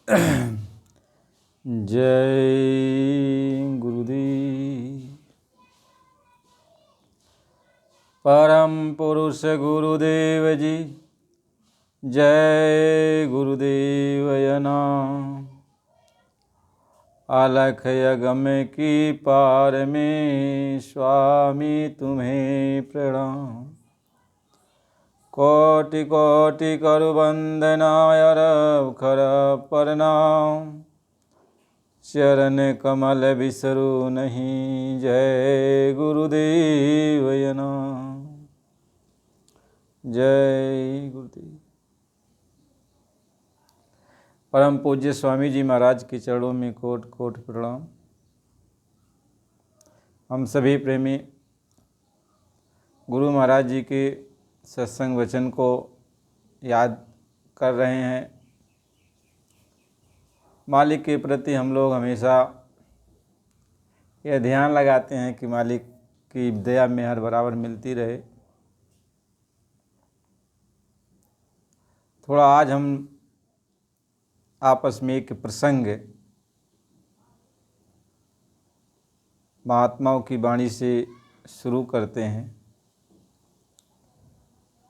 जय गुरुदेव। परम पुरुष गुरुदेव जी, जय गुरुदेव नमः। अलख यगम की पार में स्वामी तुम्हें प्रणाम। कोटि कोटि करु वंदनाय खर प्रणाम। चरण कमल बिसरू नहीं, जय गुरुदेव नमः। जय गुरुदेव। परम पूज्य स्वामी जी महाराज के चरणों में कोट कोट प्रणाम। हम सभी प्रेमी गुरु महाराज जी के सत्संग वचन को याद कर रहे हैं। मालिक के प्रति हम लोग हमेशा यह ध्यान लगाते हैं कि मालिक की दया में हर बराबर मिलती रहे। थोड़ा आज हम आपस में एक प्रसंग महात्माओं की वाणी से शुरू करते हैं।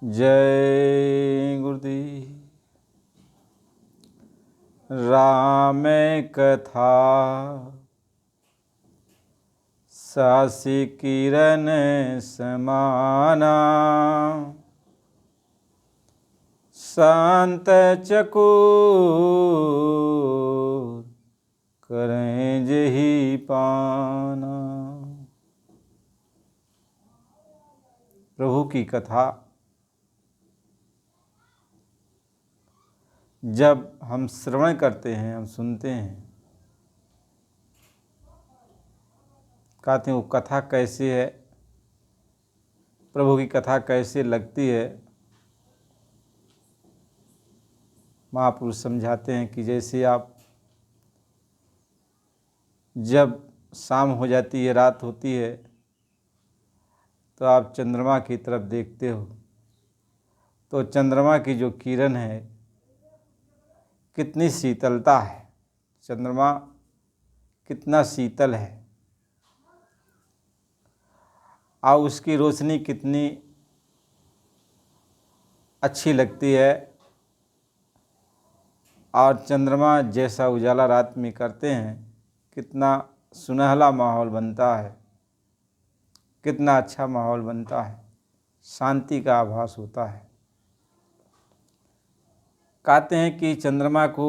जय गुरुदेव। राम कथा सासी किरण समाना। शांत चकोर करें जही पाना। प्रभु की कथा जब हम श्रवण करते हैं, हम सुनते हैं, कहते हैं वो कथा कैसी है, प्रभु की कथा कैसे लगती है। महापुरुष समझाते हैं कि जैसे आप जब शाम हो जाती है, रात होती है, तो आप चंद्रमा की तरफ देखते हो, तो चंद्रमा की जो किरण है कितनी शीतलता है, चंद्रमा कितना शीतल है और उसकी रोशनी कितनी अच्छी लगती है। और चंद्रमा जैसा उजाला रात में करते हैं, कितना सुनहला माहौल बनता है, कितना अच्छा माहौल बनता है, शांति का आभास होता है। कहते हैं कि चंद्रमा को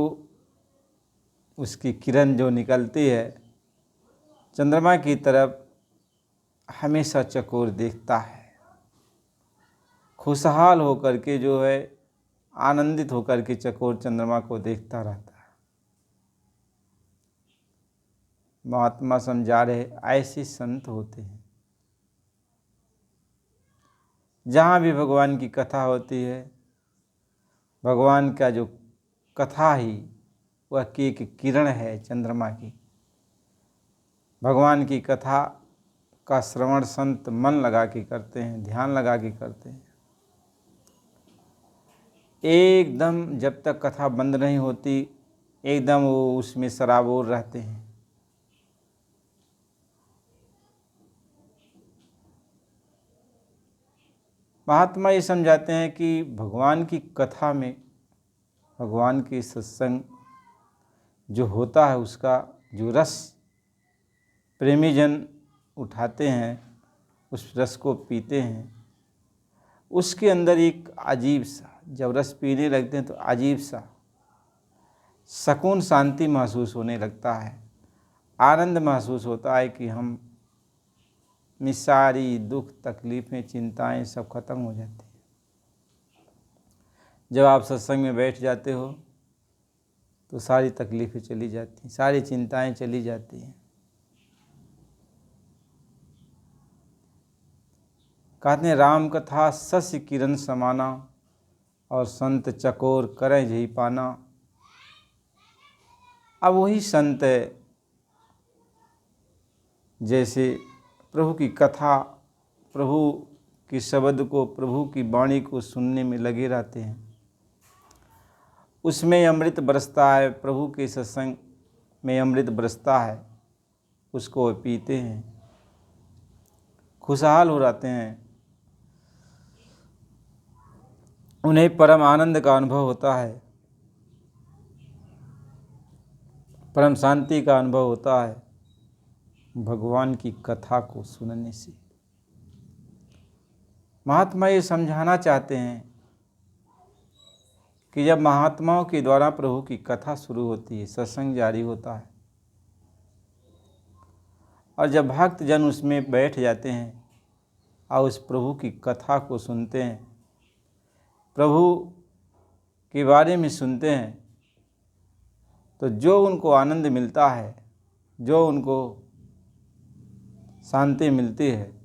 उसकी किरण जो निकलती है, चंद्रमा की तरफ हमेशा चकोर देखता है, खुशहाल होकर के जो है आनंदित होकर के चकोर चंद्रमा को देखता रहता है। महात्मा समझा रहे ऐसे संत होते हैं। जहाँ भी भगवान की कथा होती है, भगवान का जो कथा ही वह की एक किरण है चंद्रमा की। भगवान की कथा का श्रवण संत मन लगा के करते हैं, ध्यान लगा के करते हैं। एकदम जब तक कथा बंद नहीं होती, एकदम वो उसमें सराबोर रहते हैं। महात्मा ये समझाते हैं कि भगवान की कथा में, भगवान की सत्संग जो होता है, उसका जो रस प्रेमी जन उठाते हैं, उस रस को पीते हैं, उसके अंदर एक अजीब सा, जब रस पीने लगते हैं तो अजीब सा सुकून शांति महसूस होने लगता है। आनंद महसूस होता है कि हम में सारी दुख तकलीफ़ें चिंताएं सब खत्म हो जाती हैं। जब आप सत्संग में बैठ जाते हो तो सारी तकलीफ़ें चली जाती हैं, सारी चिंताएं चली जाती हैं। कहते हैं राम कथा शशि किरण समाना और संत चकोर करें जही पाना। अब वही संत जैसे प्रभु की कथा, प्रभु के शब्द को, प्रभु की वाणी को सुनने में लगे रहते हैं, उसमें अमृत बरसता है, प्रभु के सत्संग में अमृत बरसता है, उसको वे पीते हैं, खुशहाल हो जाते हैं, उन्हें परम आनंद का अनुभव होता है, परम शांति का अनुभव होता है भगवान की कथा को सुनने से। महात्मा ये समझाना चाहते हैं कि जब महात्माओं के द्वारा प्रभु की कथा शुरू होती है, सत्संग जारी होता है, और जब भक्त जन उसमें बैठ जाते हैं और उस प्रभु की कथा को सुनते हैं, प्रभु के बारे में सुनते हैं, तो जो उनको आनंद मिलता है, जो उनको शांति मिलती है,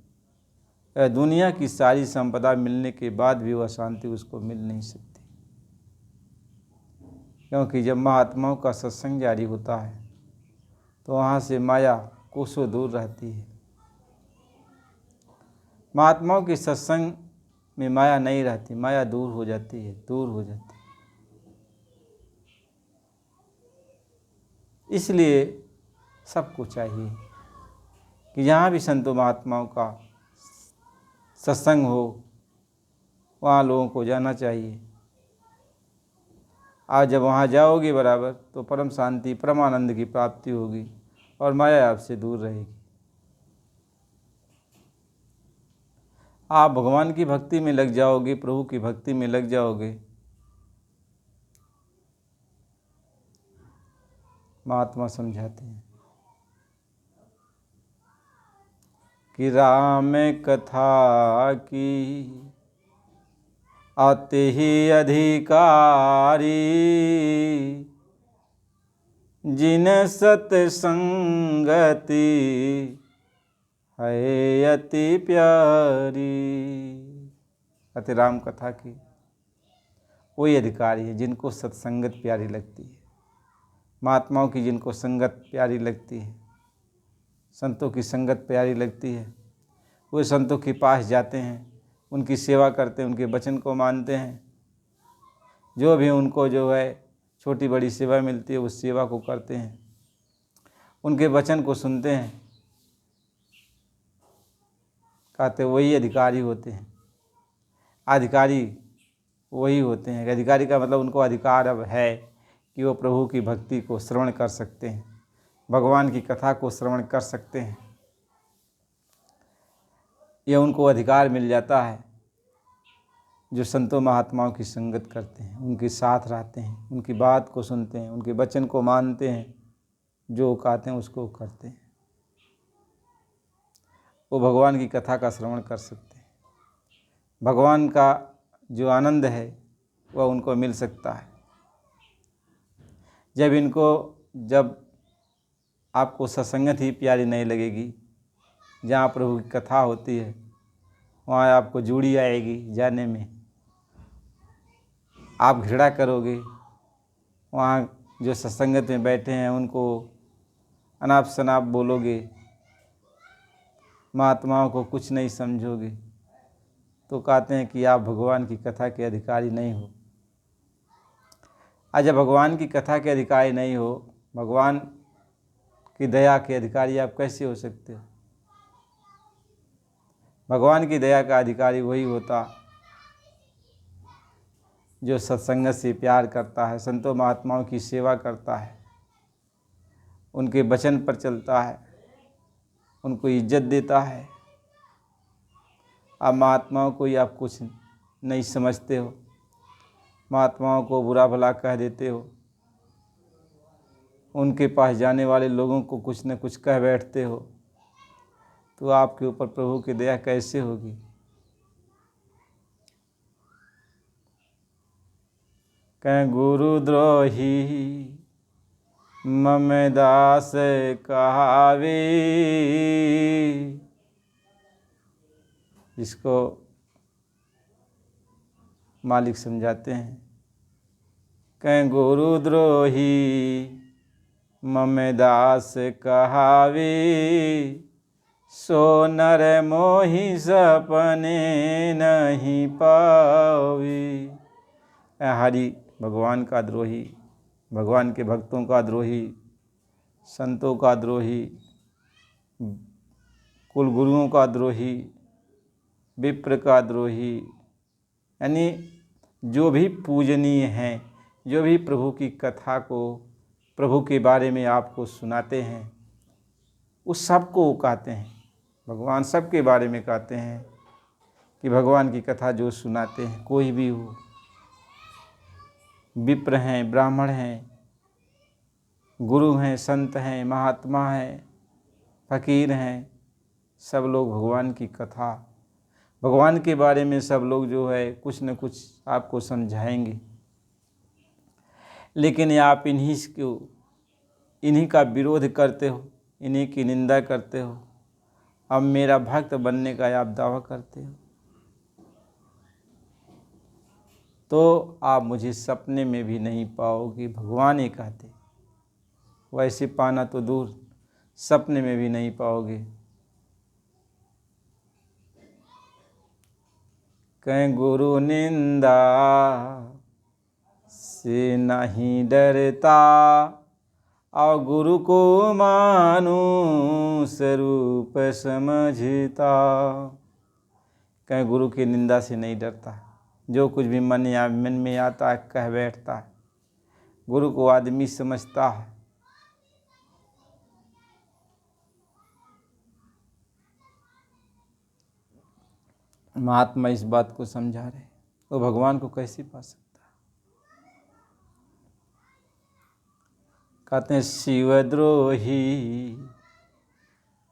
दुनिया की सारी संपदा मिलने के बाद भी वह शांति उसको मिल नहीं सकती। क्योंकि जब महात्माओं का सत्संग जारी होता है तो वहाँ से माया कोसों दूर रहती है। महात्माओं के सत्संग में माया नहीं रहती, माया दूर हो जाती है, दूर हो जाती है। इसलिए सबको चाहिए कि जहाँ भी संतों महात्माओं का सत्संग हो वहाँ लोगों को जाना चाहिए। आज जब वहाँ जाओगे बराबर तो परम शांति, परम आनंद की प्राप्ति होगी और माया आपसे दूर रहेगी। आप भगवान की भक्ति में लग जाओगे, प्रभु की भक्ति में लग जाओगे, महात्मा समझाते हैं कि राम कथा की आते ही अधिकारी, जिन सत्संगति है अति प्यारी। अति राम कथा की वही अधिकारी है जिनको सत्संगत प्यारी लगती है, महात्माओं की जिनको संगत प्यारी लगती है, संतों की संगत प्यारी लगती है, वे संतों के पास जाते हैं, उनकी सेवा करते हैं, उनके वचन को मानते हैं, जो भी उनको जो है छोटी बड़ी सेवा मिलती है उस सेवा को करते हैं, उनके वचन को सुनते हैं। कहते वही अधिकारी होते हैं, अधिकारी वही होते हैं। अधिकारी का मतलब उनको अधिकार अब है कि वो प्रभु की भक्ति को श्रवण कर सकते हैं, भगवान की कथा को श्रवण कर सकते हैं। यह उनको अधिकार मिल जाता है जो संतों महात्माओं की संगत करते हैं, उनके साथ रहते हैं, उनकी बात को सुनते हैं, उनके वचन को मानते हैं, जो कहते हैं उसको करते हैं। वो भगवान की कथा का श्रवण कर सकते हैं, भगवान का जो आनंद है वह उनको मिल सकता है। जब आपको सत्संगत ही प्यारी नहीं लगेगी, जहाँ प्रभु की कथा होती है वहाँ आपको जूड़ी आएगी जाने में, आप घृणा करोगे। वहाँ जो सत्संगत में बैठे हैं उनको अनाप शनाप बोलोगे, महात्माओं को कुछ नहीं समझोगे, तो कहते हैं कि आप भगवान की कथा के अधिकारी नहीं हो। आज जब भगवान की कथा के अधिकारी नहीं हो, भगवान की दया के अधिकारी आप कैसे हो सकते हो? भगवान की दया का अधिकारी वही होता जो सत्संगत से प्यार करता है, संतों महात्माओं की सेवा करता है, उनके वचन पर चलता है, उनको इज्जत देता है। आप महात्माओं को ही आप कुछ नहीं समझते हो, महात्माओं को बुरा भला कह देते हो, उनके पास जाने वाले लोगों को कुछ न कुछ कह बैठते हो, तो आपके ऊपर प्रभु की दया कैसे होगी? कह गुरुद्रोही मम दास कहावे, जिसको मालिक समझाते हैं। कह गुरुद्रोही मम दास कहावे, सो नर मोहि सपने नहीं पावे। हरि भगवान का द्रोही, भगवान के भक्तों का द्रोही, संतों का द्रोही, कुल गुरुओं का द्रोही, विप्र का द्रोही, यानी जो भी पूजनीय हैं, जो भी प्रभु की कथा को, प्रभु के बारे में आपको सुनाते हैं, उस सबको वो कहते हैं। भगवान सबके बारे में कहते हैं कि भगवान की कथा जो सुनाते हैं, कोई भी हो, विप्र हैं, ब्राह्मण हैं, गुरु हैं, संत हैं, महात्मा हैं, फकीर हैं, सब लोग भगवान की कथा, भगवान के बारे में सब लोग जो है कुछ न कुछ आपको समझाएंगे। लेकिन आप इन्हीं का विरोध करते हो, इन्हीं की निंदा करते हो। अब मेरा भक्त बनने का आप दावा करते हो, तो आप मुझे सपने में भी नहीं पाओगे। भगवान ही कहते, वैसे पाना तो दूर, सपने में भी नहीं पाओगे। कहीं गुरु निंदा से नहीं डरता, और गुरु को मानुष रूप समझता। कहीं गुरु की निंदा से नहीं डरता, जो कुछ भी मन में आता है कह बैठता है। गुरु को आदमी समझता है। महात्मा इस बात को समझा रहे, वो भगवान को कैसे पा सकता। कहते हैं शिवद्रोही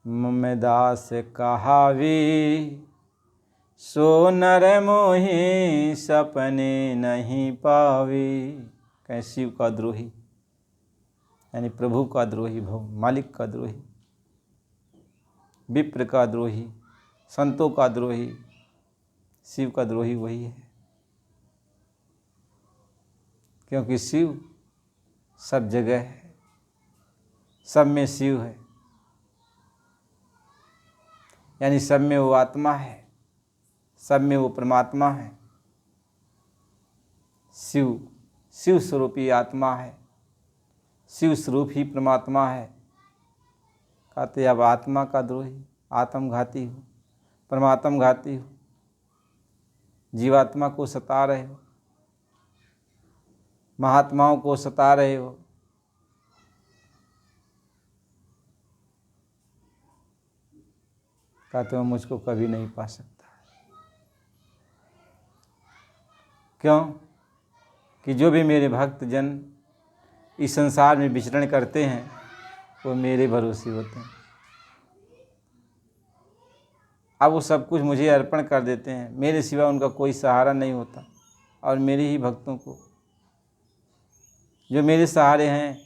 मम दास कहावी, सो नर मोहि सपने नहीं पावी। कहें शिव का द्रोही यानी प्रभु का द्रोही, मालिक का द्रोही, विप्र का द्रोही, संतों का द्रोही, शिव का द्रोही वही है। क्योंकि शिव सब जगह है, सब में शिव है, यानी सब में वो आत्मा है, सब में वो परमात्मा है। शिव शिव स्वरूपी आत्मा है, शिव स्वरूप ही परमात्मा है। कहते अब आत्मा का द्रोही, आत्मघाती हो, परमात्म घाती हो, जीवात्मा को सता रहे हो, महात्माओं को सता रहे हो। कहते हो मुझको कभी नहीं पा सकता। क्यों? कि जो भी मेरे भक्त जन इस संसार में विचरण करते हैं वो मेरे भरोसे होते हैं। अब वो सब कुछ मुझे अर्पण कर देते हैं, मेरे सिवा उनका कोई सहारा नहीं होता। और मेरे ही भक्तों को, जो मेरे सहारे हैं,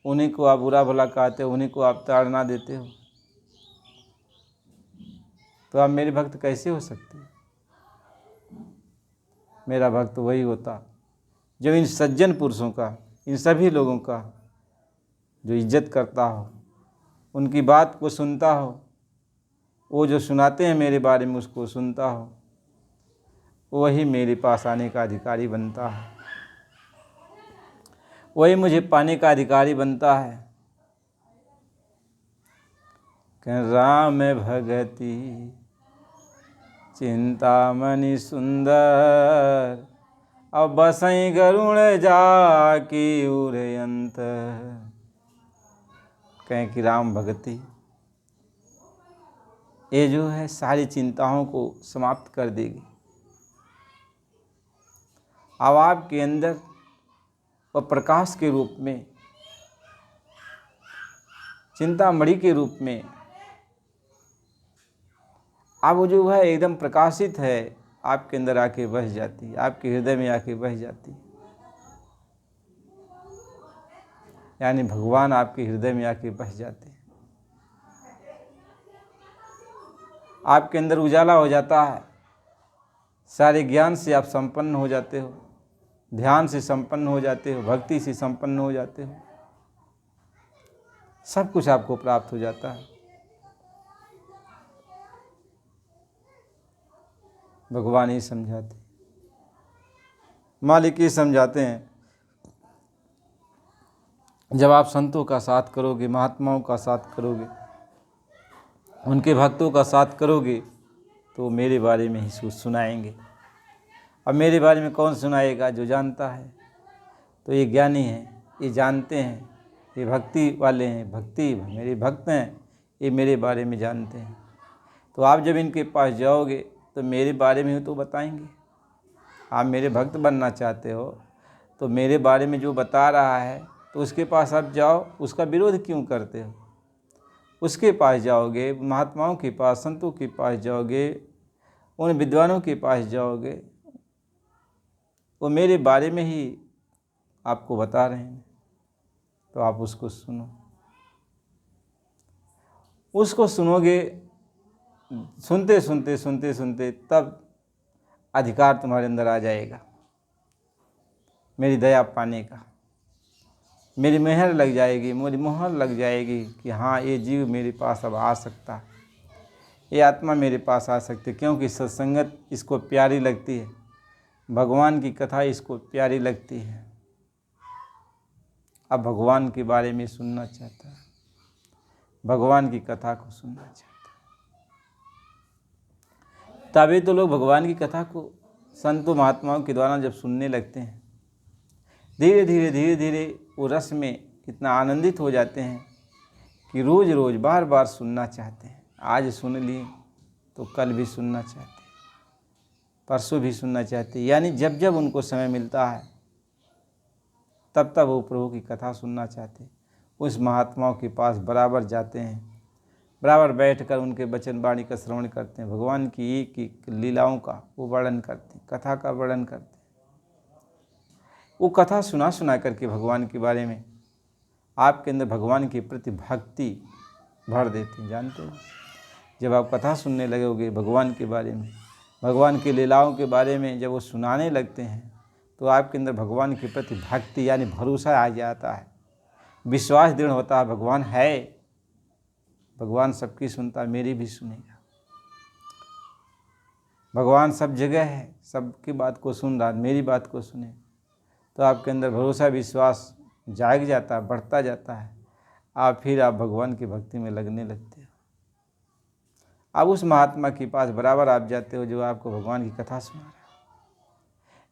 उन्हीं को आप बुरा भला कहते हो, उन्हीं को आप ताड़ना देते हो, तो आप मेरे भक्त कैसे हो सकते हैं? मेरा भक्त वही होता जो इन सज्जन पुरुषों का, इन सभी लोगों का जो इज्जत करता हो, उनकी बात को सुनता हो, वो जो सुनाते हैं मेरे बारे में उसको सुनता हो, वही मेरे पास आने का अधिकारी बनता है, वही मुझे पाने का अधिकारी बनता है। राम भगति चिंतामणि सुंदर, अब बसई गरुण जाकी उरयंत। कहें कि राम भगति ये जो है सारी चिंताओं को समाप्त कर देगी। अब आपके अंदर वह प्रकाश के रूप में, चिंतामणि के रूप में, अब वो जो है एकदम प्रकाशित है, आपके अंदर आके बस जाती है, आपके हृदय में आके बस जाती है। यानी भगवान आपके हृदय में आके बस जाते हैं, आपके अंदर उजाला हो जाता है, सारे ज्ञान से आप संपन्न हो जाते हो, ध्यान से संपन्न हो जाते हो, भक्ति से संपन्न हो जाते हो, सब कुछ आपको प्राप्त हो जाता है। भगवान ही समझाते, मालिक ही समझाते हैं जब आप संतों का साथ करोगे, महात्माओं का साथ करोगे, उनके भक्तों का साथ करोगे, तो मेरे बारे में ही सुनाएंगे। अब मेरे बारे में कौन सुनाएगा? जो जानता है। तो ये ज्ञानी हैं, ये जानते हैं, ये भक्ति वाले हैं, भक्ति मेरे भक्त हैं, ये मेरे बारे में जानते हैं। तो आप जब इनके पास जाओगे तो मेरे बारे में ही तो बताएंगे। आप मेरे भक्त बनना चाहते हो तो मेरे बारे में जो बता रहा है तो उसके पास आप जाओ, उसका विरोध क्यों करते हो? उसके पास जाओगे, महात्माओं के पास, संतों के पास जाओगे, उन विद्वानों के पास जाओगे, वो मेरे बारे में ही आपको बता रहे हैं, तो आप उसको सुनो। उसको सुनोगे, सुनते सुनते सुनते सुनते तब अधिकार तुम्हारे अंदर आ जाएगा मेरी दया पाने का। मेरी मेहर लग जाएगी, मेरी मोहर लग जाएगी कि हाँ, ये जीव मेरे पास अब आ सकता है, ये आत्मा मेरे पास आ सकती है, क्योंकि सत्संगत इसको प्यारी लगती है, भगवान की कथा इसको प्यारी लगती है। अब भगवान के बारे में सुनना चाहता है, भगवान की कथा को सुनना चाहता है। तभी तो लोग भगवान की कथा को संतों महात्माओं के द्वारा जब सुनने लगते हैं, धीरे धीरे धीरे धीरे वो रस में इतना आनंदित हो जाते हैं कि रोज़ रोज़ बार बार सुनना चाहते हैं। आज सुन लिए तो कल भी सुनना चाहते हैं, परसों भी सुनना चाहते हैं। यानी जब जब उनको समय मिलता है तब तब वो प्रभु की कथा सुनना चाहते हैं। उस महात्माओं के पास बराबर जाते हैं, बराबर बैठकर उनके वचन वाणी का श्रवण करते हैं, भगवान की एक एक लीलाओं का वो वर्णन करते हैं, कथा का वर्णन करते हैं। वो कथा सुना सुना करके भगवान के बारे में आपके अंदर भगवान के प्रति भक्ति भर देते हैं। जानते हो, जब आप कथा सुनने लगोगे भगवान के बारे में, भगवान की लीलाओं के बारे में जब वो सुनाने लगते हैं तो आपके अंदर भगवान के प्रति भक्ति यानी भरोसा आ जाता है, विश्वास दृढ़ होता है, भगवान है, भगवान सबकी सुनता है, मेरी भी सुनेगा। भगवान सब जगह है, सबकी बात को सुन रहा, मेरी बात को सुने। तो आपके अंदर भरोसा विश्वास जाग जाता है, बढ़ता जाता है। फिर आप भगवान की भक्ति में लगने लगते हो। अब उस महात्मा के पास बराबर आप जाते हो जो आपको भगवान की कथा सुना रहा है,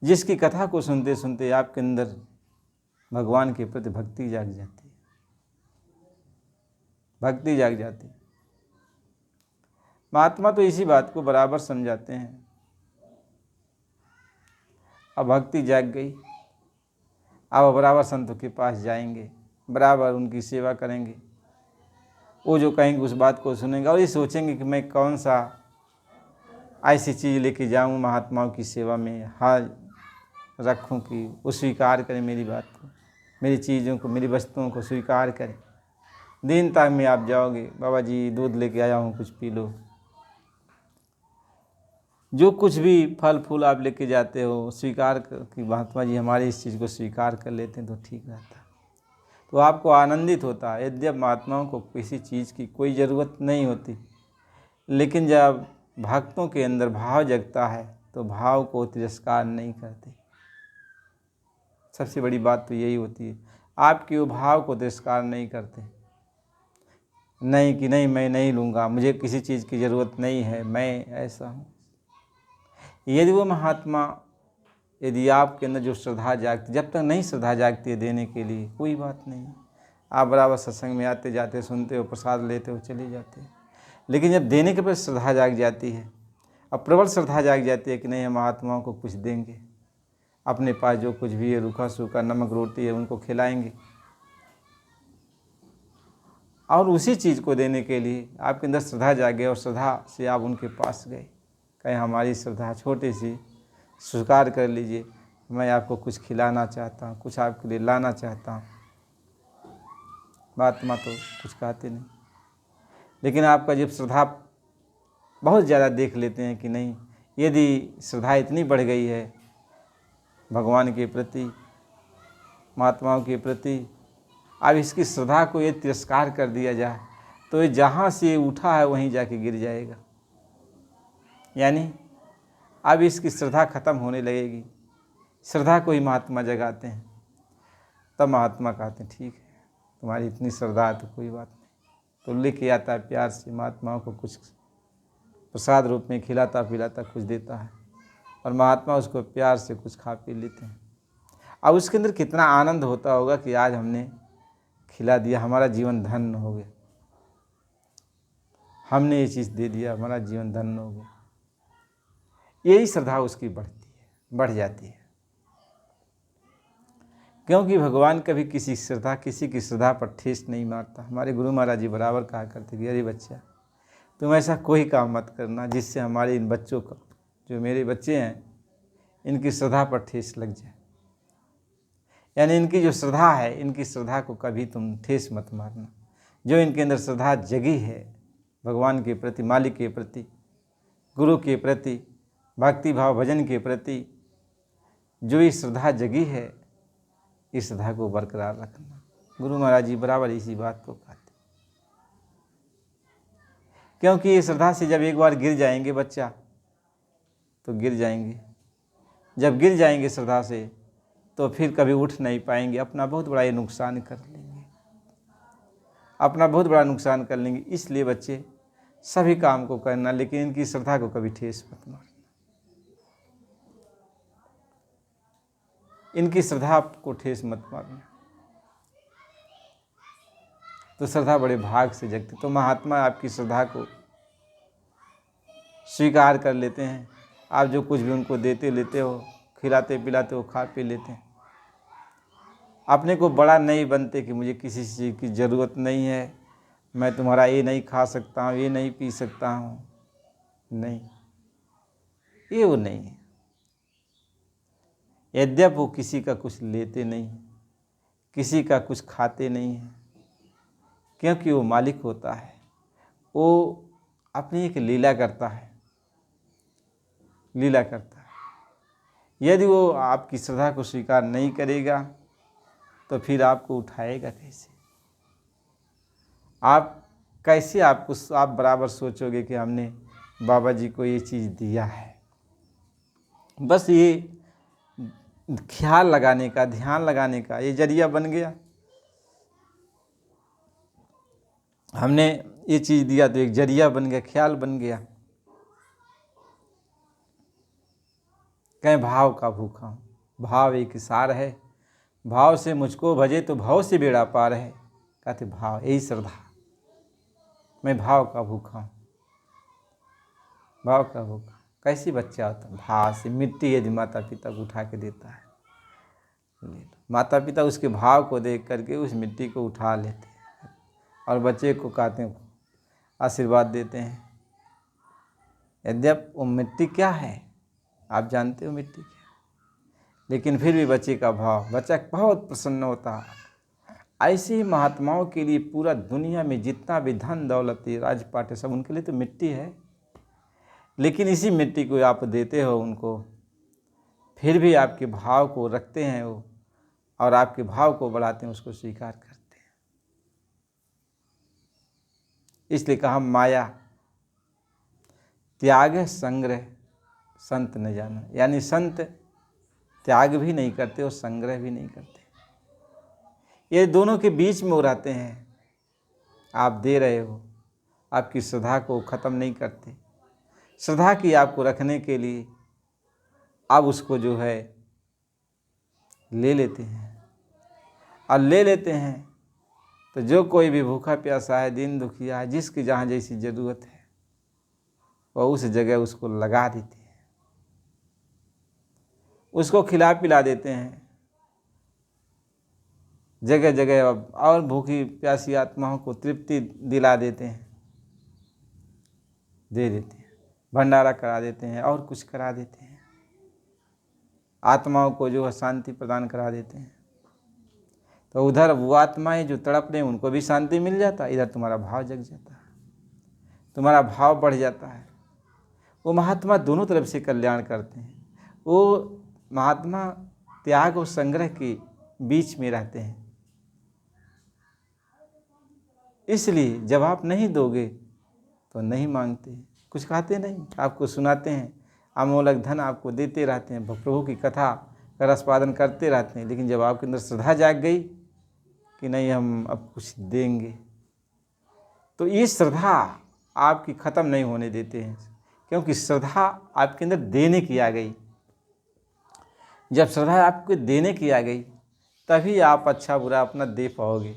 जिसकी कथा को सुनते सुनते आपके अंदर भगवान के प्रति भक्ति जाग जाती है, भक्ति जाग जाती है। महात्मा तो इसी बात को बराबर समझाते हैं। अब भक्ति जाग गई, अब बराबर संतों के पास जाएंगे, बराबर उनकी सेवा करेंगे। वो जो कहेंगे उस बात को सुनेंगे और ये सोचेंगे कि मैं कौन सा ऐसी चीज़ लेके जाऊँ महात्माओं की सेवा में, हाथ रखूँ कि वो स्वीकार करें मेरी बात को, मेरी चीज़ों को, मेरी वस्तुओं को स्वीकार करें। दीनता में आप जाओगे, बाबा जी दूध लेके आया हूँ, कुछ पी लो। जो कुछ भी फल फूल आप लेके जाते हो स्वीकार कि महात्मा जी हमारी इस चीज़ को स्वीकार कर लेते हैं तो ठीक रहता है, तो आपको आनंदित होता है। यद्यप महात्माओं को किसी चीज़ की कोई ज़रूरत नहीं होती, लेकिन जब भक्तों के अंदर भाव जगता है तो भाव को तिरस्कार नहीं करते। सबसे बड़ी बात तो यही होती है, आपके वो भाव को तिरस्कार नहीं करते। नहीं कि नहीं मैं नहीं लूँगा, मुझे किसी चीज़ की ज़रूरत नहीं है, मैं ऐसा हूँ। यदि वो महात्मा, यदि आपके अंदर जो श्रद्धा जागती, जब तक नहीं श्रद्धा जागती है देने के लिए कोई बात नहीं, आप बराबर सत्संग में आते जाते, सुनते हो, प्रसाद लेते हो, चले जाते हैं। लेकिन जब देने के प्रति श्रद्धा जाग जाती है, अब प्रबल श्रद्धा जाग जाती है कि नहीं हम महात्माओं को कुछ देंगे, अपने पास जो कुछ भी है रूखा सूखा नमक रोटी है उनको खिलाएंगे, और उसी चीज़ को देने के लिए आपके अंदर श्रद्धा जागे और श्रद्धा से आप उनके पास गए, कहें हमारी श्रद्धा छोटी सी स्वीकार कर लीजिए, मैं आपको कुछ खिलाना चाहता हूँ, कुछ आपके लिए लाना चाहता हूँ। महात्मा तो कुछ कहते नहीं, लेकिन आपका जब श्रद्धा बहुत ज़्यादा देख लेते हैं कि नहीं, यदि श्रद्धा इतनी बढ़ गई है भगवान के प्रति, महात्माओं के प्रति, अब इसकी श्रद्धा को ये तिरस्कार कर दिया जाए तो ये जहाँ से उठा है वहीं जाके गिर जाएगा। यानी अब इसकी श्रद्धा खत्म होने लगेगी। श्रद्धा को ही महात्मा जगाते हैं। तब महात्मा कहते हैं ठीक है, तुम्हारी इतनी श्रद्धा है तो कोई बात नहीं। तो लेके आता है प्यार से, महात्माओं को कुछ प्रसाद रूप में खिलाता पिलाता कुछ देता है, और महात्मा उसको प्यार से कुछ खा पी लेते हैं। अब उसके अंदर कितना आनंद होता होगा कि आज हमने खिला दिया, हमारा जीवन धन्य हो गया, हमने ये चीज़ दे दिया, हमारा जीवन धन्य हो गया। यही श्रद्धा उसकी बढ़ती है, बढ़ जाती है, क्योंकि भगवान कभी किसी की श्रद्धा पर ठेस नहीं मारता। हमारे गुरु महाराज जी बराबर कहा करते कि अरे बच्चा, तुम ऐसा कोई काम मत करना जिससे हमारे इन बच्चों का, जो मेरे बच्चे हैं, इनकी श्रद्धा पर ठेस लग जाए। यानी इनकी जो श्रद्धा है, इनकी श्रद्धा को कभी तुम ठेस मत मारना। जो इनके अंदर श्रद्धा जगी है भगवान के प्रति, मालिक के प्रति, गुरु के प्रति, भक्ति भाव भजन के प्रति जो ये श्रद्धा जगी है, इस श्रद्धा को बरकरार रखना। गुरु महाराज जी बराबर इसी बात को कहते, क्योंकि ये श्रद्धा से जब एक बार गिर जाएंगे बच्चा, तो गिर जाएंगे। जब गिर जाएंगे श्रद्धा से, तो फिर कभी उठ नहीं पाएंगे। अपना बहुत बड़ा ये नुकसान कर लेंगे, अपना बहुत बड़ा नुकसान कर लेंगे। इसलिए बच्चे सभी काम को करना, लेकिन इनकी श्रद्धा को कभी ठेस मत मारना। इनकी श्रद्धा को ठेस मत मारना, तो श्रद्धा बड़े भाग से जगती। तो महात्मा आपकी श्रद्धा को स्वीकार कर लेते हैं। आप जो कुछ भी उनको देते लेते हो, खिलाते पिलाते हो, खा पी लेते हैं। अपने को बड़ा नहीं बनते कि मुझे किसी चीज़ की ज़रूरत नहीं है, मैं तुम्हारा ये नहीं खा सकता हूँ, ये नहीं पी सकता हूँ। नहीं, ये वो नहीं है। यद्यप वो किसी का कुछ लेते नहीं, किसी का कुछ खाते नहीं हैं, क्योंकि वो मालिक होता है। वो अपनी एक लीला करता है, लीला करता है। यदि वो आपकी श्रद्धा को स्वीकार नहीं करेगा, तो फिर आपको उठाएगा कैसे? आप कैसे आप बराबर सोचोगे कि हमने बाबा जी को ये चीज़ दिया है। बस ये ख्याल लगाने का, ध्यान लगाने का ये जरिया बन गया। हमने ये चीज़ दिया तो एक जरिया बन गया, ख्याल बन गया। कहें भाव का भूखा हूँ, भाव एक सार है, भाव से मुझको भजे तो भाव से बेड़ा पार है। कहते भाव, यही श्रद्धा, मैं भाव का भूखा हूँ। भाव का भूखा कैसी बच्चा होता है? भाव से। मिट्टी यदि माता पिता को उठा के देता है, माता पिता उसके भाव को देख करके उस मिट्टी को उठा लेते हैं और बच्चे को कहते हैं, आशीर्वाद देते हैं। यद्यप वो मिट्टी क्या है आप जानते हो, मिट्टी क्या, लेकिन फिर भी बच्चे का भाव, बच्चा बहुत प्रसन्न होता है। ऐसे ही महात्माओं के लिए पूरा दुनिया में जितना भी धन दौलत है, राजपाट है, सब उनके लिए तो मिट्टी है। लेकिन इसी मिट्टी को आप देते हो उनको, फिर भी आपके भाव को रखते हैं वो, और आपके भाव को बढ़ाते हैं, उसको स्वीकार करते हैं। इसलिए कहा माया त्याग संग्रह संत न जाना। यानी संत त्याग भी नहीं करते और संग्रह भी नहीं करते, ये दोनों के बीच में वो रहते हैं। आप दे रहे हो, आपकी श्रद्धा को ख़त्म नहीं करते। श्रद्धा की आपको रखने के लिए आप उसको जो है ले लेते हैं, और ले लेते हैं तो जो कोई भी भूखा प्यासा है, दीन दुखिया है, जिसकी जहाँ जैसी ज़रूरत है, वह उस जगह उसको लगा देते हैं, उसको खिला पिला देते हैं जगह जगह, और भूखी प्यासी आत्माओं को तृप्ति दिला देते हैं, दे देते हैं, भंडारा करा देते हैं, और कुछ करा देते हैं, आत्माओं को जो है शांति प्रदान करा देते हैं। तो उधर वो आत्माएं जो तड़प रहे हैं उनको भी शांति मिल जाता है, इधर तुम्हारा भाव जग जाता है, तुम्हारा भाव बढ़ जाता है। वो महात्मा दोनों तरफ से कल्याण करते हैं। वो महात्मा त्याग और संग्रह के बीच में रहते हैं। इसलिए जब आप नहीं दोगे तो नहीं मांगते, कुछ कहते नहीं, आपको सुनाते हैं, अमोलक धन आपको देते रहते हैं, प्रभु की कथा का रसपादन करते रहते हैं। लेकिन जब आपके अंदर श्रद्धा जाग गई कि नहीं हम अब कुछ देंगे। तो ये श्रद्धा आपकी ख़त्म नहीं होने देते हैं, क्योंकि श्रद्धा आपके अंदर देने की आ गई। जब श्रद्धा आपको देने की आ गई तभी आप अच्छा बुरा अपना दे पाओगे।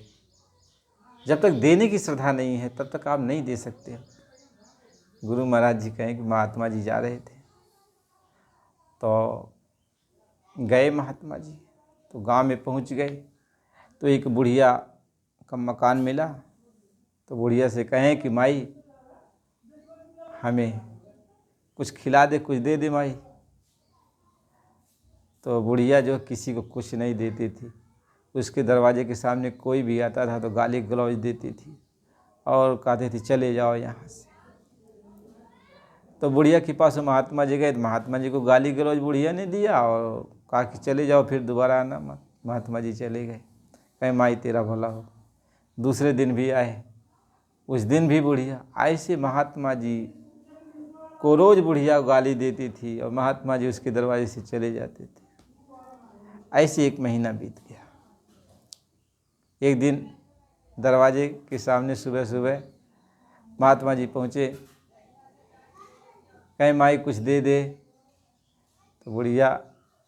जब तक देने की श्रद्धा नहीं है तब तक आप नहीं दे सकते। गुरु महाराज जी कहें कि महात्मा जी जा रहे थे तो गए महात्मा जी, तो गांव में पहुंच गए तो एक बुढ़िया का मकान मिला। तो बुढ़िया से कहें कि माई हमें कुछ खिला दे, कुछ दे दे माई। तो बुढ़िया जो किसी को कुछ नहीं देती थी, उसके दरवाजे के सामने कोई भी आता था तो गाली गलौज देती थी और कहते थे चले जाओ यहाँ से। तो बुढ़िया के पास महात्मा जी गए तो महात्मा जी को गाली गलौज बुढ़िया ने दिया और कहा कि चले जाओ, फिर दोबारा आना मत। महात्मा जी चले गए। कहीं माई तेरा भला हो। दूसरे दिन भी आए, उस दिन भी बुढ़िया। ऐसे महात्मा जी को रोज़ बुढ़िया गाली देती थी और महात्मा जी उसके दरवाजे से चले जाते थे। ऐसे 1 महीना बीत गया। एक दिन दरवाजे के सामने सुबह सुबह महात्मा जी पहुँचे, कहीं माई कुछ दे दे। तो बुढ़िया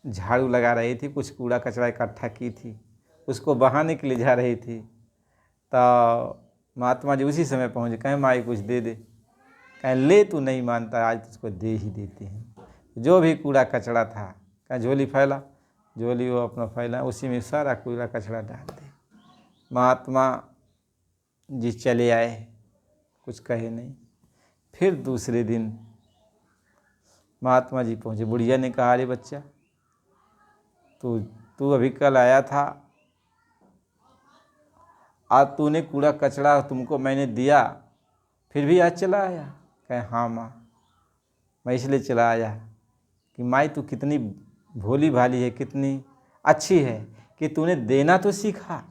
झाड़ू लगा रही थी, कुछ कूड़ा कचरा इकट्ठा की थी, उसको बहाने के लिए जा रही थी। तो महात्मा जी उसी समय पहुँचे, कहीं माई कुछ दे दे। कहीं ले तू नहीं मानता, आज तुझको दे ही देते हैं। जो भी कूड़ा कचरा था, कहीं झोली फैला, झोली वो अपना फैला, उसी में सारा कूड़ा कचरा डाल दे। महात्मा जी चले आए, कुछ कहे नहीं। फिर दूसरे दिन महात्मा जी पहुँचे। बुढ़िया ने कहा अरे बच्चा, तू अभी कल आया था, आज तूने कूड़ा कचरा तुमको मैंने दिया, फिर भी आज चला आया। कहे हाँ माँ, मैं इसलिए चला आया कि माई तू कितनी भोली भाली है, कितनी अच्छी है कि तूने देना तो सीखा।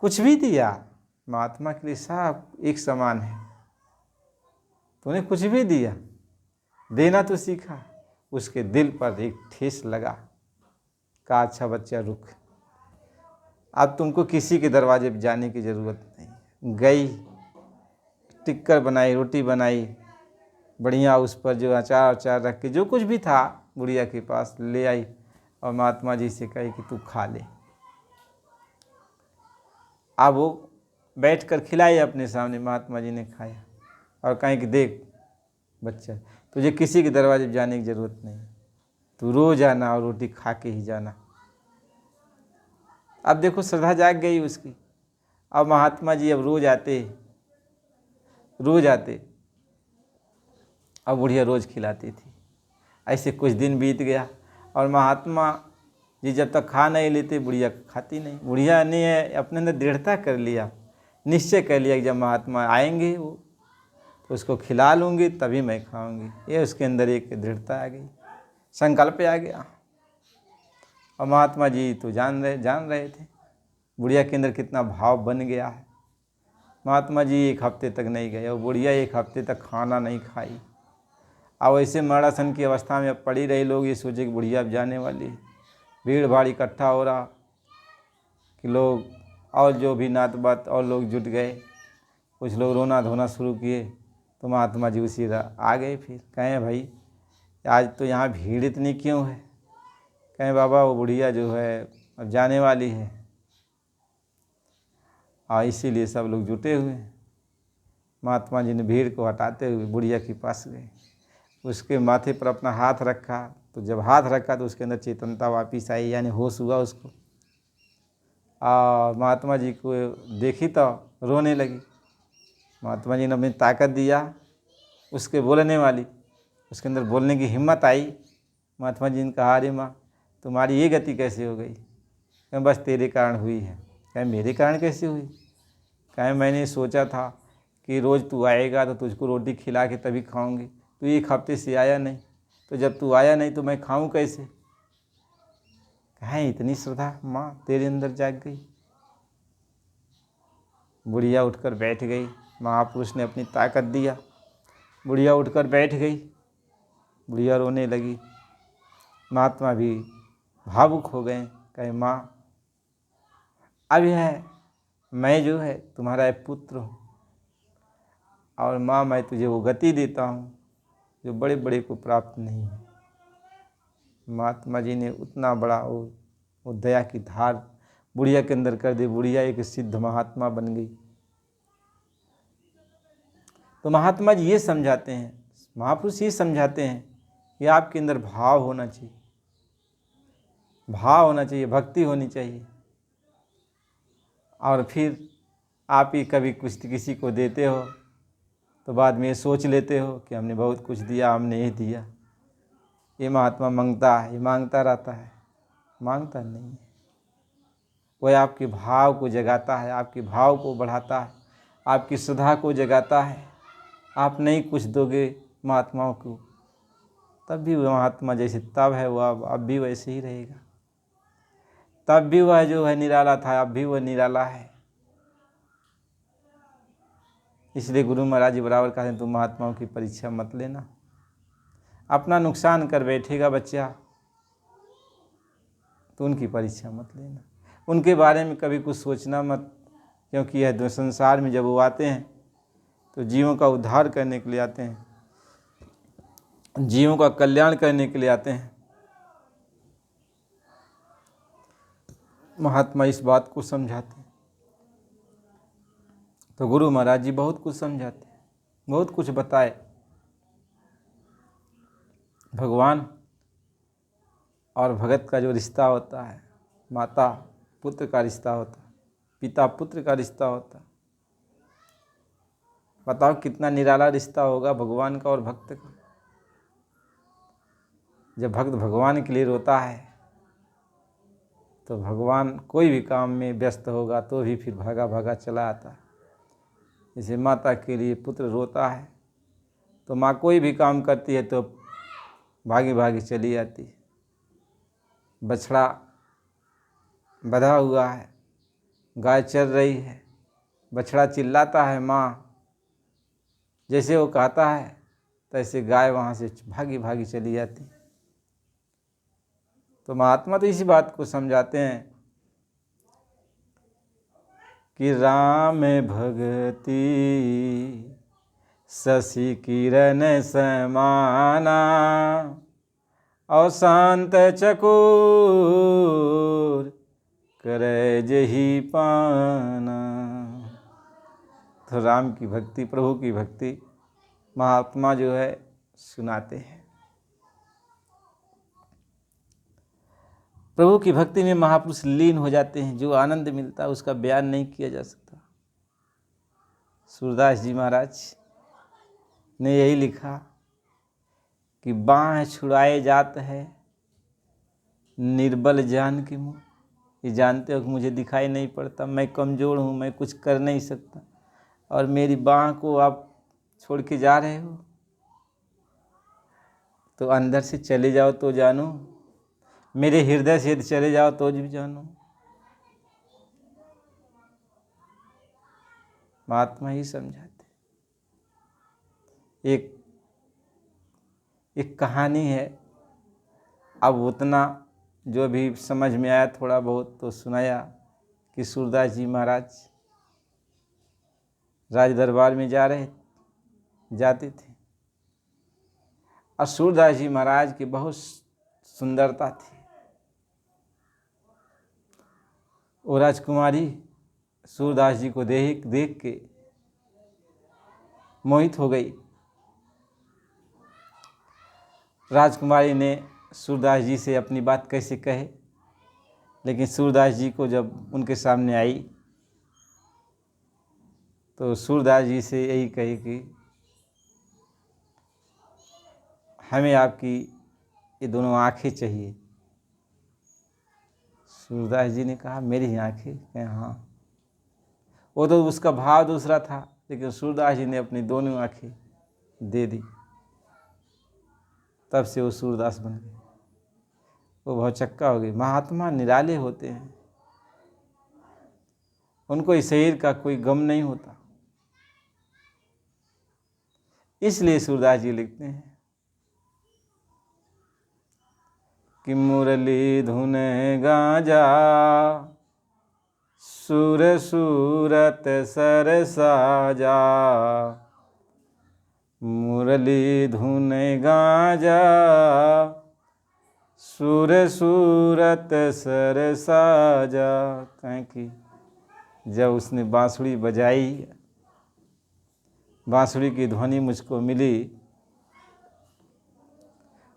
कुछ भी दिया, महात्मा के लिए सब एक समान है। तूने कुछ भी दिया, देना तो सीखा। उसके दिल पर एक ठेस लगा। कहा अच्छा बच्चा रुक, अब तुमको किसी के दरवाजे पर जाने की ज़रूरत नहीं। गई, टिक्कर बनाई, रोटी बनाई बढ़िया, उस पर जो अचार रख के जो कुछ भी था बुढ़िया के पास ले आई और महात्मा जी से कही कि तू खा ले। अब वो बैठ कर खिलाई अपने सामने, महात्मा जी ने खाया और कहें कि देख बच्चा, तुझे किसी के दरवाजे पर जाने की ज़रूरत नहीं, तू रोज़ आना और रोटी खा के ही जाना। अब देखो श्रद्धा जाग गई उसकी। अब महात्मा जी अब रोज़ आते, अब बुढ़िया रोज़ खिलाती थी। ऐसे कुछ दिन बीत गया और महात्मा जी जब तक खा नहीं लेते बुढ़िया खाती नहीं। बुढ़िया ने अपने अंदर दृढ़ता कर लिया, निश्चय कर लिया कि जब महात्मा आएंगे वो तो उसको खिला लूँगी तभी मैं खाऊंगी। ये उसके अंदर एक दृढ़ता आ गई, संकल्प आ गया। और महात्मा जी तो जान रहे थे बुढ़िया के अंदर कितना भाव बन गया है। महात्मा जी 1 हफ्ते तक नहीं गए और बुढ़िया 1 हफ्ते तक खाना नहीं खाई। अब ऐसे मरणासन की अवस्था में अब पड़ी रही। लोग ये सोचे कि बुढ़िया अब जाने वाली है। भीड़ भाड़ इकट्ठा हो रहा कि लोग और जो भी नात बात और लोग जुट गए। कुछ लोग रोना धोना शुरू किए तो महात्मा जी उसी आ गए। फिर कहें भाई आज तो यहाँ भीड़ इतनी क्यों है? कहें बाबा वो बुढ़िया जो है अब जाने वाली है और इसीलिए सब लोग जुटे हुए हैं। महात्मा जी ने भीड़ को हटाते हुए बुढ़िया के पास गए, उसके माथे पर अपना हाथ रखा। तो जब हाथ रखा तो उसके अंदर चेतनता वापस आई, यानी होश हुआ उसको। और महात्मा जी को देखी तो रोने लगी। महात्मा जी ने अपनी ताकत दिया उसके बोलने वाली, उसके अंदर बोलने की हिम्मत आई। महात्मा जी ने कहा अरे माँ तुम्हारी ये गति कैसे हो गई? कहें बस तेरे कारण हुई है। कहें मेरे कारण कैसे हुई? कहें मैंने सोचा था कि रोज़ तू आएगा तो तुझको रोटी खिला के तभी खाऊंगी, तू 1 हफ्ते से आया नहीं, तो जब तू आया नहीं तो मैं खाऊं कैसे? कहें इतनी श्रद्धा माँ तेरे अंदर जाग गई। बुढ़िया उठकर बैठ गई। महापुरुष ने अपनी ताकत दिया, बुढ़िया उठकर बैठ गई। बुढ़िया रोने लगी। महात्मा भी भावुक हो गए। कहे माँ अब यह मैं जो है तुम्हारा एक पुत्र हूँ, और माँ मैं तुझे वो गति देता हूँ जो बड़े बड़े को प्राप्त नहीं है। महात्मा जी ने उतना बड़ा वो दया की धार बुढ़िया के अंदर कर दी। बुढ़िया एक सिद्ध महात्मा बन गई। तो महात्मा जी ये समझाते हैं, महापुरुष ये समझाते हैं कि आपके अंदर भाव होना चाहिए, भाव होना चाहिए, भक्ति होनी चाहिए। और फिर आप ही कभी कुछ किसी को देते हो तो बाद में ये सोच लेते हो कि हमने बहुत कुछ दिया, हमने ये दिया। ये महात्मा मांगता है, ये मांगता रहता है, मांगता नहीं है। वह आपके भाव को जगाता है, आपके भाव को बढ़ाता है, आपकी श्रद्धा को जगाता है। आप नहीं कुछ दोगे महात्माओं को, तब भी वह महात्मा जैसे तब है वह अब भी वैसे ही रहेगा। तब भी वह जो है निराला था, अब भी वह निराला है। इसलिए गुरु महाराज जी बराबर कहते हैं, तुम महात्माओं की परीक्षा मत लेना, अपना नुकसान कर बैठेगा बच्चा, तो उनकी परीक्षा मत लेना, उनके बारे में कभी कुछ सोचना मत। क्योंकि यह संसार में जब वो आते हैं तो जीवों का उद्धार करने के लिए आते हैं, जीवों का कल्याण करने के लिए आते हैं। महात्मा इस बात को समझाते हैं। तो गुरु महाराज जी बहुत कुछ समझाते हैं, बहुत कुछ बताए। भगवान और भगत का जो रिश्ता होता है, माता पुत्र का रिश्ता होता है, पिता पुत्र का रिश्ता होता है। बताओ कितना निराला रिश्ता होगा भगवान का और भक्त का। जब भक्त भगवान के लिए रोता है तो भगवान कोई भी काम में व्यस्त होगा तो भी फिर भागा भागा चला आता है। जैसे माता के लिए पुत्र रोता है तो माँ कोई भी काम करती है तो भागी भागी चली आती है। बछड़ा बंधा हुआ है, गाय चल रही है, बछड़ा चिल्लाता है माँ, जैसे वो कहता है तैसे गाय वहाँ से भागी भागी चली जाती है। तो महात्मा तो इसी बात को समझाते हैं कि राम भगति शशि किरण समाना, और शांत चकोर करे जही पाना। तो राम की भक्ति, प्रभु की भक्ति महात्मा जो है सुनाते हैं। प्रभु की भक्ति में महापुरुष लीन हो जाते हैं। जो आनंद मिलता है उसका बयान नहीं किया जा सकता। सूरदास जी महाराज ने यही लिखा कि बाँह छुड़ाए जात है निर्बल जान के मुँह। ये जानते हो कि मुझे दिखाई नहीं पड़ता, मैं कमज़ोर हूँ, मैं कुछ कर नहीं सकता, और मेरी बाँह को आप छोड़ के जा रहे हो, तो अंदर से चले जाओ तो जानो, मेरे हृदय से चले जाओ तो भी जानो। महात्मा ही समझाते। एक कहानी है, अब उतना जो भी समझ में आया थोड़ा बहुत तो सुनाया कि सूरदास जी महाराज राज दरबार में जाते थे, और सूरदास जी महाराज की बहुत सुंदरता थी। वो राजकुमारी सूरदास जी को देख के मोहित हो गई। राजकुमारी ने सूरदास जी से अपनी बात कैसे कहे, लेकिन सूरदास जी को जब उनके सामने आई तो सूरदास जी से यही कही कि हमें आपकी ये दोनों आँखें चाहिए। सूरदास जी ने कहा मेरी आँखें? कहे हाँ। वो तो उसका भाव दूसरा था, लेकिन सूरदास जी ने अपनी दोनों आँखें दे दी। तब से वो सूरदास बन गए, वो भवचक्का हो गई। महात्मा निराले होते हैं, उनको इस शरीर का कोई गम नहीं होता। इसलिए सूरदास जी लिखते हैं कि मुरली धुन गाजा सुर सूरत सर साजा, मुरली धुन गाजा, सुर सूरत सर साजा। कहें कि जब उसने बांसुरी बजाई, बांसुरी की ध्वनि मुझको मिली,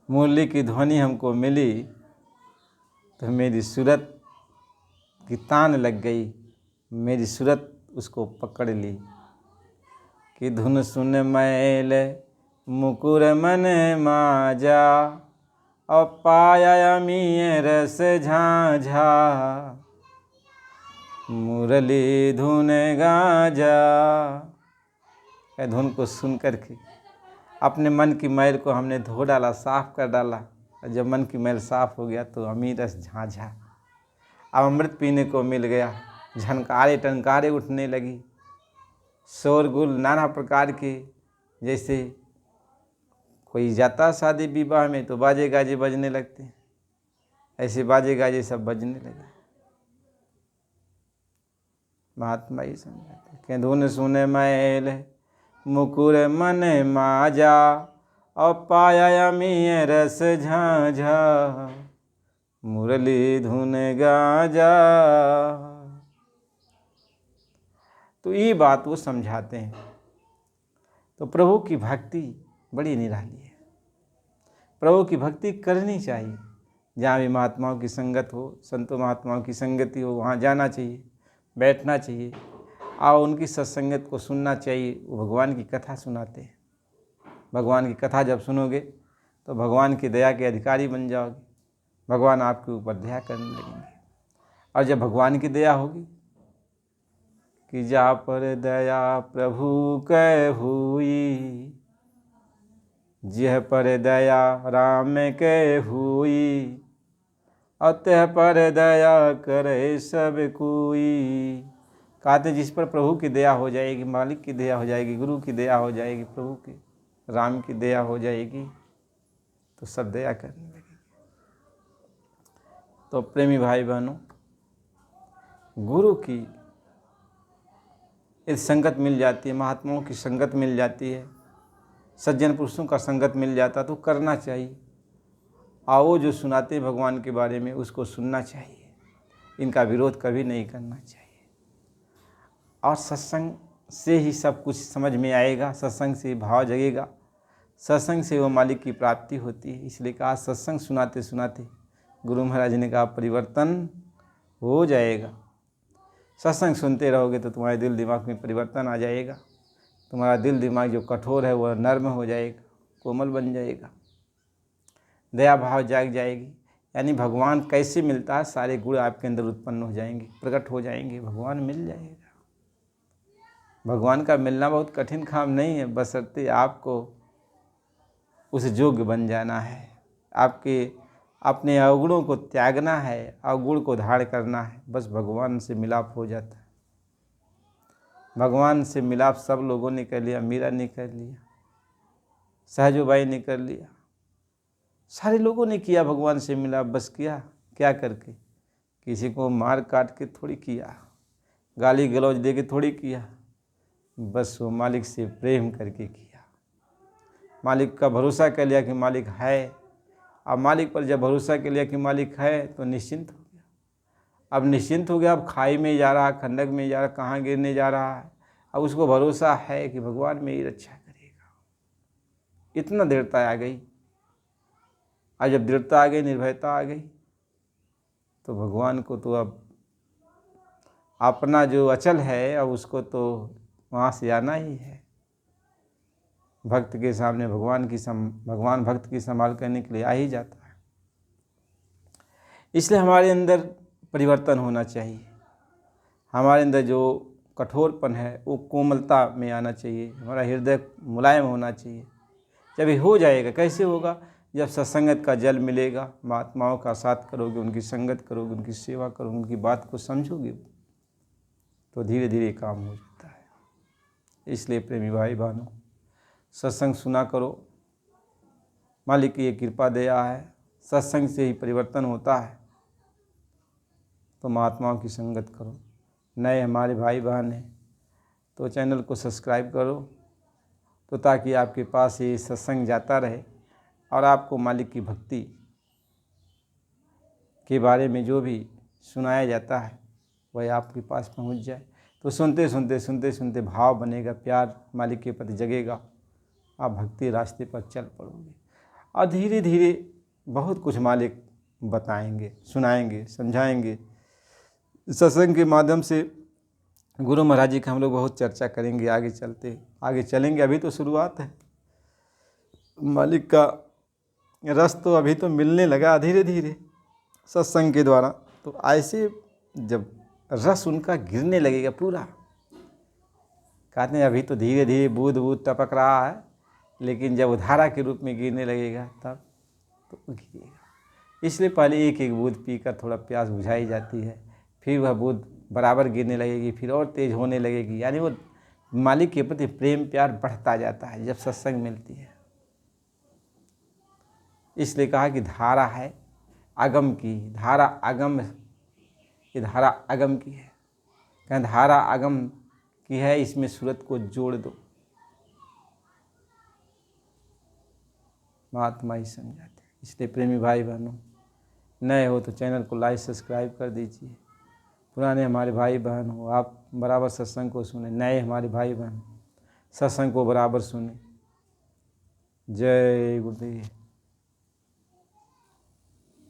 मुरली की ध्वनि हमको मिली, तो मेरी सूरत की तान लग गई, मेरी सूरत उसको पकड़ ली। कि धुन सुन मैल मुकुर मन माजा, और पाया अमीय रस झांझा, मुरली धुन गाजा। धुन को सुन करके अपने मन की मैल को हमने धो डाला, साफ कर डाला। और जब मन की मैल साफ हो गया तो अमीर रस झांझा, अब अमृत पीने को मिल गया। झनकारे टनकारे उठने लगी, शोरगुल नाना प्रकार के। जैसे कोई जाता शादी विवाह में तो बाजे गाजे बजने लगते हैं, ऐसे बाजे गाजे सब बजने लगे। महात्मा ही समझाते कि धुन सुने मैल मुकुर मन माजा, और पाया अमीय रस झांझा, मुरली धुन गाजा। तो ये बात वो समझाते हैं। तो प्रभु की भक्ति बड़ी निराली है, प्रभु की भक्ति करनी चाहिए। जहाँ भी महात्माओं की संगत हो, संतों महात्माओं की संगति हो, वहाँ जाना चाहिए, बैठना चाहिए, और उनकी सत्संगत को सुनना चाहिए। वो भगवान की कथा सुनाते हैं। भगवान की कथा जब सुनोगे तो भगवान की दया के अधिकारी बन जाओगे, भगवान आपके ऊपर दया करने लगेंगे। और जब भगवान की दया होगी कि जा पर दया प्रभु कै हुई, जिह पर दया राम कै हुई, अतः पर दया करे सब कोई। कहते जिस पर प्रभु की दया हो जाएगी, मालिक की दया हो जाएगी, गुरु की दया हो जाएगी, प्रभु की राम की दया हो जाएगी, तो सब दया करने लगेगी। तो प्रेमी भाई बहनों, गुरु की यदि संगत मिल जाती है, महात्माओं की संगत मिल जाती है, सज्जन पुरुषों का संगत मिल जाता तो करना चाहिए। और वो जो सुनाते हैं भगवान के बारे में उसको सुनना चाहिए, इनका विरोध कभी नहीं करना चाहिए। और सत्संग से ही सब कुछ समझ में आएगा, सत्संग से भाव जगेगा, सत्संग से वो मालिक की प्राप्ति होती है। इसलिए कहा सत्संग सुनाते सुनाते गुरु महाराज ने कहा परिवर्तन हो जाएगा। सत्संग सुनते रहोगे तो तुम्हारे दिल दिमाग में परिवर्तन आ जाएगा, तुम्हारा दिल दिमाग जो कठोर है वह नर्म हो जाएगा, कोमल बन जाएगा, दया भाव जाग जाएगी। यानी भगवान कैसे मिलता है, सारे गुण आपके अंदर उत्पन्न हो जाएंगे, प्रकट हो जाएंगे, भगवान मिल जाएगा। भगवान का मिलना बहुत कठिन काम नहीं है, बशर्ते आपको उस योग्य बन जाना है, आपके अपने अवगुणों को त्यागना है, अवगुण को धारण करना है, बस भगवान से मिलाप हो जाता है। भगवान से मिलाप सब लोगों ने कर लिया, मीरा ने कर लिया, सहजोबाई ने कर लिया, सारे लोगों ने किया भगवान से मिलाप। बस किया क्या करके, किसी को मार काट के थोड़ी किया, गाली गलौज दे के थोड़ी किया, बस वो मालिक से प्रेम करके किया। मालिक का भरोसा कर लिया कि मालिक है। अब मालिक पर जब भरोसा कर लिया कि मालिक है तो निश्चिंत हो गया। अब निश्चिंत हो गया, अब खाई में जा रहा, खंडक में जा रहा, कहाँ गिरने जा रहा है, अब उसको भरोसा है कि भगवान मेरी रक्षा करेगा। इतना दृढ़ता आ गई। और जब दृढ़ता आ गई, निर्भयता आ गई, तो भगवान को तो अब अपना जो अचल है अब उसको तो वहाँ से आना ही है। भक्त के सामने भगवान भक्त की संभाल करने के लिए आ ही जाता है। इसलिए हमारे अंदर परिवर्तन होना चाहिए, हमारे अंदर जो कठोरपन है वो कोमलता में आना चाहिए, हमारा हृदय मुलायम होना चाहिए। जब ये हो जाएगा, कैसे होगा, जब सत्संगत का जल मिलेगा, महात्माओं का साथ करोगे, उनकी संगत करोगे, उनकी सेवा करोगे, उनकी बात को समझोगे, तो धीरे धीरे काम हो जाता है। इसलिए प्रेमी भाई बहनों, सत्संग सुना करो, मालिक की ये कृपा दया है, सत्संग से ही परिवर्तन होता है। तो महात्माओं की संगत करो, नए हमारे भाई बहन हैं तो चैनल को सब्सक्राइब करो, तो ताकि आपके पास ये सत्संग जाता रहे और आपको मालिक की भक्ति के बारे में जो भी सुनाया जाता है वह आपके पास पहुंच जाए। तो सुनते भाव बनेगा, प्यार मालिक के प्रति जगेगा, आप भक्ति रास्ते पर चल पड़ोगे और धीरे धीरे बहुत कुछ मालिक बताएंगे, सुनाएंगे, समझाएंगे। सत्संग के माध्यम से गुरु महाराज जी का हम लोग बहुत चर्चा करेंगे, आगे चलेंगे। अभी तो शुरुआत है, मालिक का रस तो अभी तो मिलने लगा धीरे धीरे सत्संग के द्वारा। तो ऐसे जब रस उनका गिरने लगेगा पूरा, कहते हैं अभी तो धीरे धीरे बूंद बूंद टपक रहा है, लेकिन जब धारा के रूप में गिरने लगेगा तब तो गिरेगा। इसलिए पहले एक एक बूंद पीकर थोड़ा प्यास बुझाई जाती है, फिर वह बूंद बराबर गिरने लगेगी, फिर और तेज होने लगेगी। यानी वो मालिक के प्रति प्रेम प्यार बढ़ता जाता है जब सत्संग मिलती है। इसलिए कहा कि धारा है अगम की, धारा अगम, ये धारा अगम की है। कहें धारा अगम की है, इसमें सूरत को जोड़ दो, महात्मा ही समझाते। इसलिए प्रेमी भाई बहनों, नए हो तो चैनल को लाइक सब्सक्राइब कर दीजिए। पुराने हमारे भाई बहन हो, आप बराबर सत्संग को सुने। नए हमारे भाई बहन सत्संग को बराबर सुने। जय गुरुदेव।